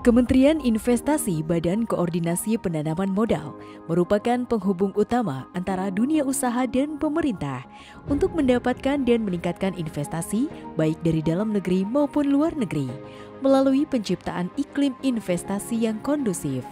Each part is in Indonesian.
Kementerian Investasi Badan Koordinasi Penanaman Modal merupakan penghubung utama antara dunia usaha dan pemerintah untuk mendapatkan dan meningkatkan investasi baik dari dalam negeri maupun luar negeri melalui penciptaan iklim investasi yang kondusif.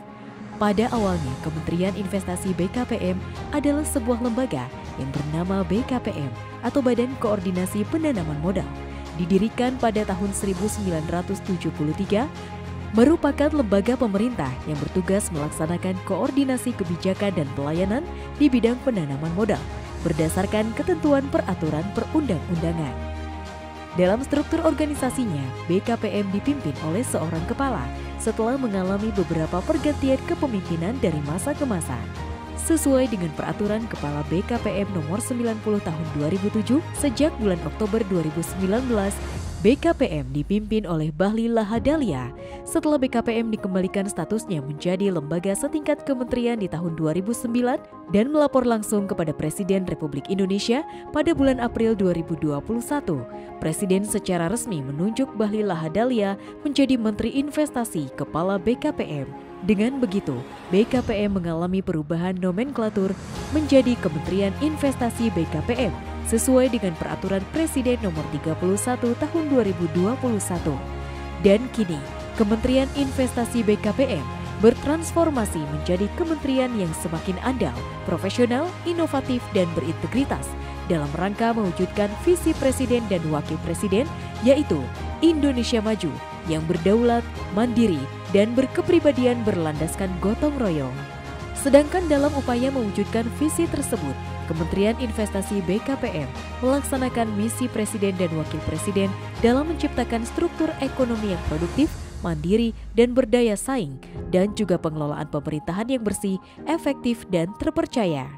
Pada awalnya, Kementerian Investasi BKPM adalah sebuah lembaga yang bernama BKPM atau Badan Koordinasi Penanaman Modal, didirikan pada tahun 1973, merupakan lembaga pemerintah yang bertugas melaksanakan koordinasi kebijakan dan pelayanan di bidang penanaman modal berdasarkan ketentuan peraturan perundang-undangan. Dalam struktur organisasinya, BKPM dipimpin oleh seorang kepala setelah mengalami beberapa pergantian kepemimpinan dari masa ke masa. Sesuai dengan peraturan Kepala BKPM nomor 90 tahun 2007, sejak bulan Oktober 2019, BKPM dipimpin oleh Bahlil Lahadalia setelah BKPM dikembalikan statusnya menjadi lembaga setingkat kementerian di tahun 2009 dan melapor langsung kepada Presiden Republik Indonesia pada bulan April 2021. Presiden secara resmi menunjuk Bahlil Lahadalia menjadi Menteri Investasi Kepala BKPM. Dengan begitu, BKPM mengalami perubahan nomenklatur menjadi Kementerian Investasi BKPM sesuai dengan Peraturan Presiden Nomor 31 Tahun 2021. Dan kini, Kementerian Investasi BKPM bertransformasi menjadi kementerian yang semakin andal, profesional, inovatif, dan berintegritas dalam rangka mewujudkan visi Presiden dan Wakil Presiden, yaitu Indonesia Maju yang berdaulat, mandiri, dan berkepribadian berlandaskan gotong royong. Sedangkan dalam upaya mewujudkan visi tersebut, Kementerian Investasi BKPM melaksanakan misi Presiden dan Wakil Presiden dalam menciptakan struktur ekonomi yang produktif, mandiri, dan berdaya saing, dan juga pengelolaan pemerintahan yang bersih, efektif, dan terpercaya.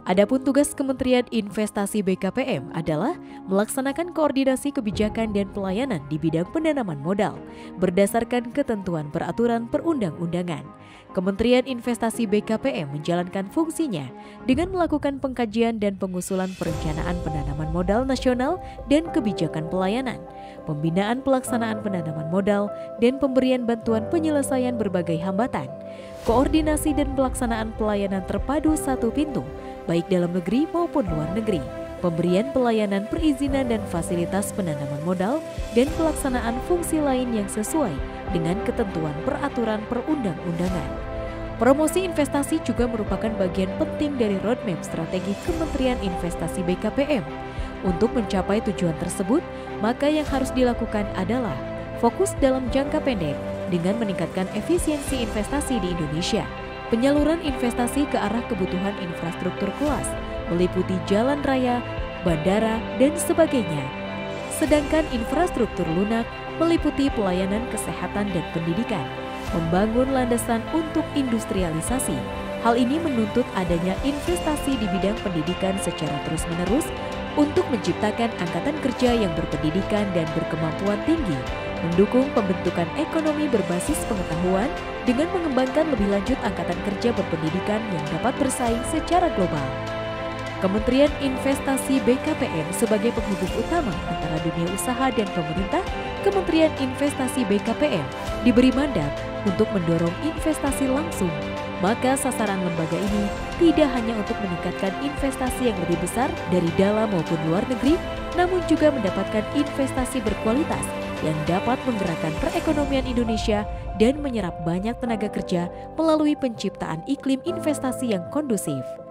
Adapun tugas Kementerian Investasi BKPM adalah melaksanakan koordinasi kebijakan dan pelayanan di bidang penanaman modal berdasarkan ketentuan peraturan perundang-undangan. Kementerian Investasi BKPM menjalankan fungsinya dengan melakukan pengkajian dan pengusulan perencanaan penanaman modal nasional dan kebijakan pelayanan, pembinaan pelaksanaan penanaman modal, dan pemberian bantuan penyelesaian berbagai hambatan, koordinasi dan pelaksanaan pelayanan terpadu satu pintu, baik dalam negeri maupun luar negeri, pemberian pelayanan perizinan dan fasilitas penanaman modal, dan pelaksanaan fungsi lain yang sesuai dengan ketentuan peraturan perundang-undangan. Promosi investasi juga merupakan bagian penting dari roadmap strategi Kementerian Investasi BKPM. Untuk mencapai tujuan tersebut, maka yang harus dilakukan adalah fokus dalam jangka pendek dengan meningkatkan efisiensi investasi di Indonesia, penyaluran investasi ke arah kebutuhan infrastruktur kelas, meliputi jalan raya, bandara, dan sebagainya. Sedangkan infrastruktur lunak meliputi pelayanan kesehatan dan pendidikan, membangun landasan untuk industrialisasi. Hal ini menuntut adanya investasi di bidang pendidikan secara terus-menerus untuk menciptakan angkatan kerja yang berpendidikan dan berkemampuan tinggi, mendukung pembentukan ekonomi berbasis pengetahuan dengan mengembangkan lebih lanjut angkatan kerja berpendidikan yang dapat bersaing secara global. Kementerian Investasi BKPM sebagai penghubung utama antara dunia usaha dan pemerintah, Kementerian Investasi BKPM diberi mandat untuk mendorong investasi langsung. Maka sasaran lembaga ini tidak hanya untuk meningkatkan investasi yang lebih besar dari dalam maupun luar negeri, namun juga mendapatkan investasi berkualitas yang dapat menggerakkan perekonomian Indonesia dan menyerap banyak tenaga kerja melalui penciptaan iklim investasi yang kondusif.